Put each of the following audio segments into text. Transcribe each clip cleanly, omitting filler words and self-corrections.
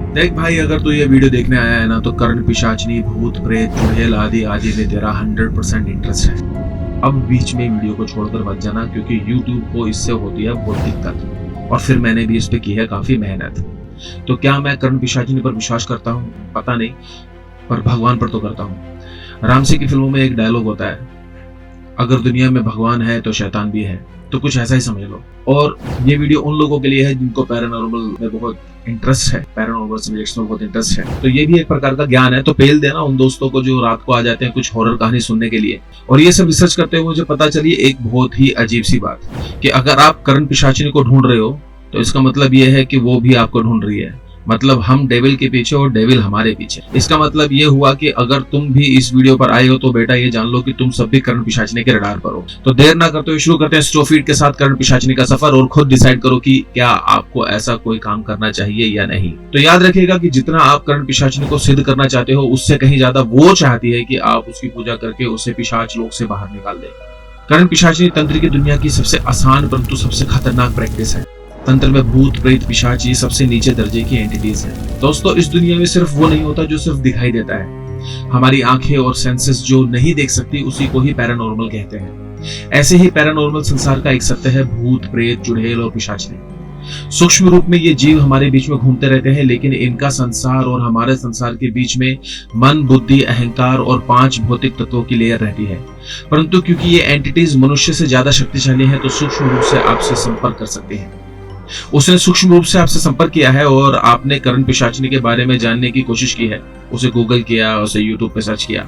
देख भाई, अगर तू ये वीडियो देखने आया है ना, तो कर्ण पिशाचनी, भूत प्रेत, चुड़ैल आदि आदि में तेरा 100% इंटरेस्ट है। अब बीच में वीडियो को छोड़कर मत जाना, क्योंकि YouTube को इससे होती है बहुत दिक्कत। और फिर मैंने भी इस पे की है काफी मेहनत। तो क्या मैं कर्ण पिशाचनी पर विश्वास करता हूँ? पता नहीं, पर भगवान पर तो करता हूँ। रामसी की फिल्मों में एक डायलॉग होता है, अगर दुनिया में भगवान है तो शैतान भी है। तो कुछ ऐसा ही समझ लो। और ये वीडियो उन लोगों के लिए है जिनको पैरानॉर्मल में बहुत इंटरेस्ट है, पैरानॉर्मल सब्जेक्ट्स में बहुत इंटरेस्ट है। तो ये भी एक प्रकार का ज्ञान है। तो पेल देना उन दोस्तों को जो रात को आ जाते हैं कुछ हॉरर कहानी सुनने के लिए। और ये सब रिसर्च करते हुए मुझे पता चली एक बहुत ही अजीब सी बात, कि अगर आप कर्ण पिशाचिनी को ढूंढ रहे हो तो इसका मतलब ये है कि वो भी आपको ढूंढ रही है। मतलब हम डेविल के पीछे और डेविल हमारे पीछे। इसका मतलब ये हुआ कि अगर तुम भी इस वीडियो पर आए हो तो बेटा ये जान लो कि तुम सब भी कर्ण पिशाचनी के रडार पर हो। तो देर ना करते हुए शुरू करते हैं स्टोफीड के साथ कर्ण पिशाचनी का सफर, और खुद डिसाइड करो कि क्या आपको ऐसा कोई काम करना चाहिए या नहीं। तो याद रखिएगा कि जितना आप कर्ण पिशाचनी को सिद्ध करना चाहते हो, उससे कहीं ज्यादा वो चाहती है कि आप उसकी पूजा करके उसे पिशाच लोक से बाहर निकाल दे। कर्ण पिशाचनी तंत्र की दुनिया की सबसे आसान परंतु सबसे खतरनाक प्रैक्टिस है। तंत्र में भूत प्रेत पिशाच ये सबसे नीचे दर्जे की एंटिटीज है। दोस्तों, इस दुनिया में सिर्फ वो नहीं होता जो सिर्फ दिखाई देता है। हमारी आंखें और सेंसेस जो नहीं देख सकती उसी को ही पैरानॉर्मल कहते हैं। ऐसे ही पैरानॉर्मल संसार का एक सत्य है भूत प्रेत चुड़ैल और पिशाचनी। सूक्ष्म रूप में ये जीव हमारे बीच में घूमते रहते हैं, लेकिन इनका संसार और हमारे संसार के बीच में मन, बुद्धि, अहंकार और 5 भौतिक तत्वों की लेयर रहती है। परंतु क्योंकि ये एंटिटीज मनुष्य से ज्यादा शक्तिशाली है, तो सूक्ष्म रूप से आपसे संपर्क कर सकते हैं। उसने सूक्ष्म रूप से आपसे संपर्क किया है और आपने कर्ण पिशाचनी के बारे में जानने की कोशिश की है। उसे गूगल किया, उसे यूट्यूब पे सर्च किया,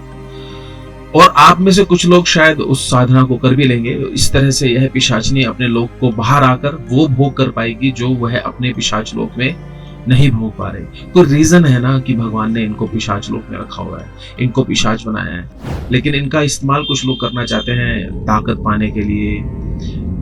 और आप में से कुछ लोग शायद उस साधना को कर भी लेंगे। इस तरह से यह पिशाचनी अपने लोक को बाहर आकर वो भोग कर पाएगी जो वह अपने पिशाच लोक में नहीं भोग पा रहे। कोई रीजन है ना कि भगवान ने इनको पिशाच लोक में रखा हुआ है, इनको पिशाच बनाया है। लेकिन इनका इस्तेमाल कुछ लोग करना चाहते हैं ताकत पाने के लिए,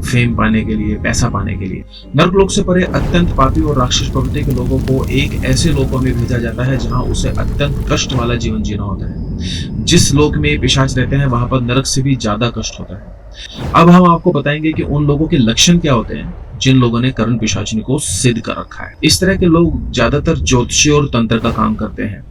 फेम पाने के लिए, पैसा पाने के लिए। नर्क लोक से परे अत्यंत पापी और राक्षस प्रवृत्ति के लोगों को एक ऐसे लोकों में भेजा जाता है जहां उसे अत्यंत कष्ट वाला जीवन जीना होता है। जिस लोक में पिशाच रहते हैं वहां पर नरक से भी ज्यादा कष्ट होता है। अब हम आपको बताएंगे कि उन लोगों के लक्षण क्या होते हैं जिन लोगों ने कर्ण पिशाचनी को सिद्ध कर रखा है। इस तरह के लोग ज्यादातर ज्योतिषी और तंत्र का काम करते हैं।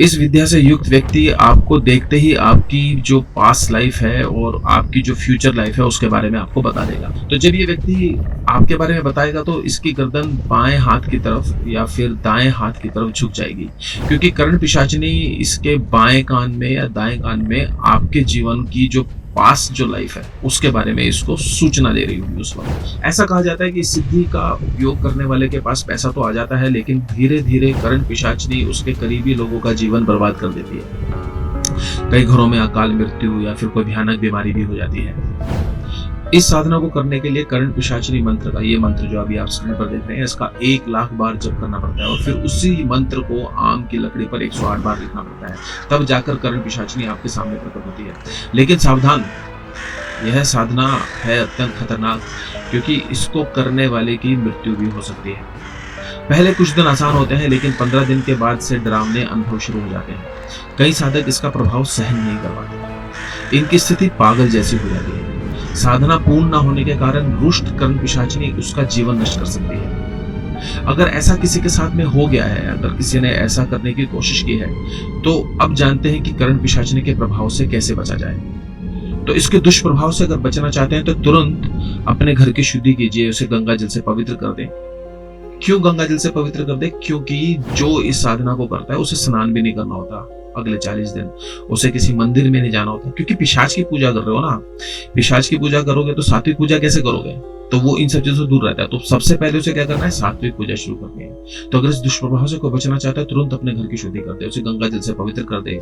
इस विद्या से युक्त व्यक्ति आपको देखते ही आपकी जो पास्ट लाइफ है और आपकी जो फ्यूचर लाइफ है उसके बारे में आपको बता देगा। तो जब ये व्यक्ति आपके बारे में बताएगा तो इसकी गर्दन बाएं हाथ की तरफ या फिर दाएं हाथ की तरफ झुक जाएगी, क्योंकि कर्ण पिशाचनी इसके बाएं कान में या दाएं कान में आपके जीवन की जो पास्ट जो लाइफ है उसके बारे में इसको सूचना दे रही होगी उस वक्त। ऐसा कहा जाता है कि सिद्धि का उपयोग करने वाले के पास पैसा तो आ जाता है, लेकिन धीरे धीरे कर्ण पिशाचनी उसके करीबी लोगों का जीवन बर्बाद कर देती है। कई घरों में अकाल मृत्यु या फिर कोई भयानक बीमारी भी हो जाती है। इस साधना को करने के लिए कर्ण पिशाचनी मंत्र का, ये मंत्र जो अभी आप स्क्रीन पर देख रहे हैं, इसका 1 लाख बार जप करना पड़ता है और फिर उसी मंत्र को आम की लकड़ी पर 108 बार लिखना पड़ता है। तब जाकर कर्ण पिशाचनी आपके सामने प्रकट होती है। लेकिन सावधान, यह साधना है अत्यंत खतरनाक, क्योंकि इसको करने वाले की मृत्यु भी हो सकती है। पहले कुछ दिन आसान होते हैं, लेकिन 15 दिन के बाद से डरावने अनुभव शुरू हो जाते हैं। कई साधक इसका प्रभाव सहन नहीं कर पाते, इनकी स्थिति पागल जैसी हो जाती है। साधना पूर्ण न होने के कारण रुष्ट कर्ण पिशाचनी उसका जीवन नष्ट कर सकती है। अगर ऐसा किसी के साथ में हो गया है, अगर किसी ने ऐसा करने की कोशिश की है, तो अब जानते हैं कि कर्ण पिशाचनी के प्रभाव से कैसे बचा जाए। तो इसके दुष्प्रभाव से अगर बचना चाहते हैं तो तुरंत अपने घर की शुद्धि कीजिए, उसे गंगा जल से पवित्र कर दें। क्यों गंगा जल से पवित्र कर दें? क्योंकि जो इस साधना को करता है उसे स्नान भी नहीं करना होता अगले 40 दिन, उसे किसी मंदिर में नहीं जाना होता, क्योंकि पिशाच की पूजा कर रहे हो ना। पिशाच की पूजा करोगे तो सात्विक पूजा कैसे करोगे? तो वो इन सब चीजों से दूर रहता है। तो सबसे पहले उसे क्या करना है? सात्विक पूजा शुरू करनी है। तो अगर इस दुष्प्रभाव से कोई बचना चाहता है तुरंत अपने घर की शुद्धि कर दे, उसे गंगा जल से पवित्र कर दे।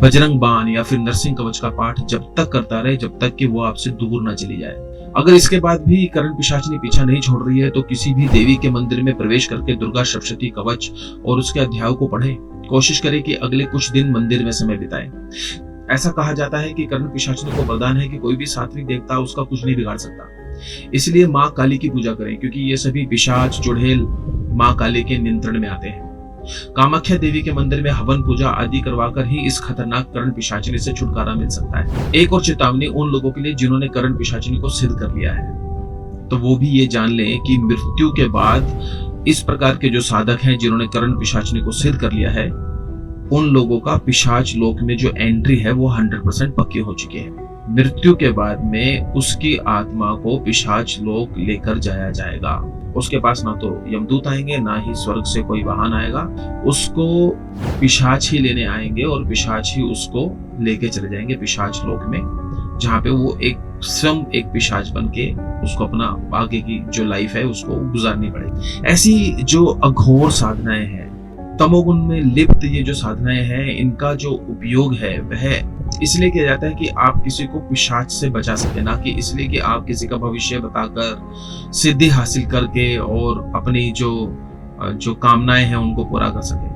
बजरंग बाण या फिर नरसिंह कवच का पाठ जब तक करता रहे जब तक कि वो आपसे दूर ना चली जाए। अगर इसके बाद भी कर्ण पिशाचनी पीछा नहीं छोड़ रही है तो किसी भी देवी के मंदिर में प्रवेश करके दुर्गा सप्तशती कवच और उसके अध्यायों को पढ़ें। कोशिश करें कि अगले कुछ दिन मंदिर में समय बिताएं। ऐसा कहा जाता है कि कर्ण पिशाचनी को वरदान है कि कोई भी सात्विक देवता उसका कुछ नहीं बिगाड़ सकता। इसलिए माँ काली की पूजा करें, क्योंकि ये सभी पिशाच चुड़ैल माँ काली के नियंत्रण में आते हैं। कामाख्या देवी के मंदिर में हवन पूजा आदि करवाकर ही इस खतरनाक कर्ण पिशाचनी से छुटकारा मिल सकता है। एक और चेतावनी उन लोगों के लिए जिन्होंने कर्ण पिशाचनी को सिद्ध कर लिया है, तो वो भी ये जान लें कि मृत्यु के बाद इस प्रकार के जो साधक हैं जिन्होंने करण पिशाचनी को सिद्ध कर लिया है, उन लोगों का पिशाच लोक में जो एंट्री है वो 100% पक्की हो चुकी है। मृत्यु के बाद में उसकी आत्मा को पिशाच लोक लेकर जाया जाएगा। उसके पास ना तो यमदूत आएंगे, ना ही स्वर्ग से कोई वाहन आएगा। उसको पिशाच ही लेने आएंगे और पिशाच ही उसको लेके चले जाएंगे पिशाच लोक में, जहाँ पे वो स्वयं एक पिशाच बन के उसको अपना आगे की जो लाइफ है उसको गुजारनी पड़ेगी। ऐसी जो अघोर साधनाएं हैं, तमोगुण में लिप्त ये जो साधनाएं हैं, इनका जो उपयोग है वह इसलिए किया जाता है कि आप किसी को पिशाच से बचा सके, ना कि इसलिए कि आप किसी का भविष्य बताकर सिद्धि हासिल करके और अपनी जो कामनाएं हैं उनको पूरा कर सके।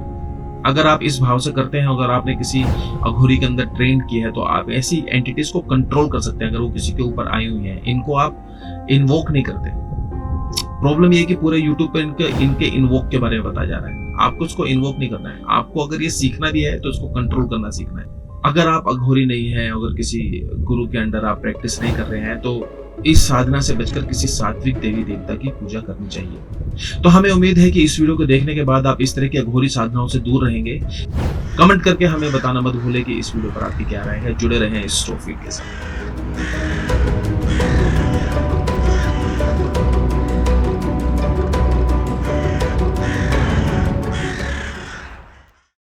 अगर आप इस भाव से करते हैं, अगर आपने किसी अघोरी के अंदर ट्रेन की है, तो आप ऐसी एंटिटीज को कंट्रोल कर सकते हैं। अगर वो किसी के ऊपर आई हुई है, इनको आप इन्वोक नहीं करते। प्रॉब्लम ये है कि पूरे यूट्यूब पे इनके इन्वोक के बारे में बताया जा रहा है। आपको उसको इन्वोक नहीं करना है। आपको अगर ये सीखना भी है तो उसको कंट्रोल करना सीखना है। अगर आप अघोरी नहीं है, अगर किसी गुरु के अंडर आप प्रैक्टिस नहीं कर रहे हैं, तो इस साधना से बचकर किसी सात्विक देवी देवता की पूजा करनी चाहिए। तो हमें उम्मीद है कि इस वीडियो को देखने के बाद आप इस तरह की अघोरी साधनाओं से दूर रहेंगे। कमेंट करके हमें बताना मत भूलें कि इस वीडियो पर आपकी क्या राय है। जुड़े रहें इस टॉपिक के साथ।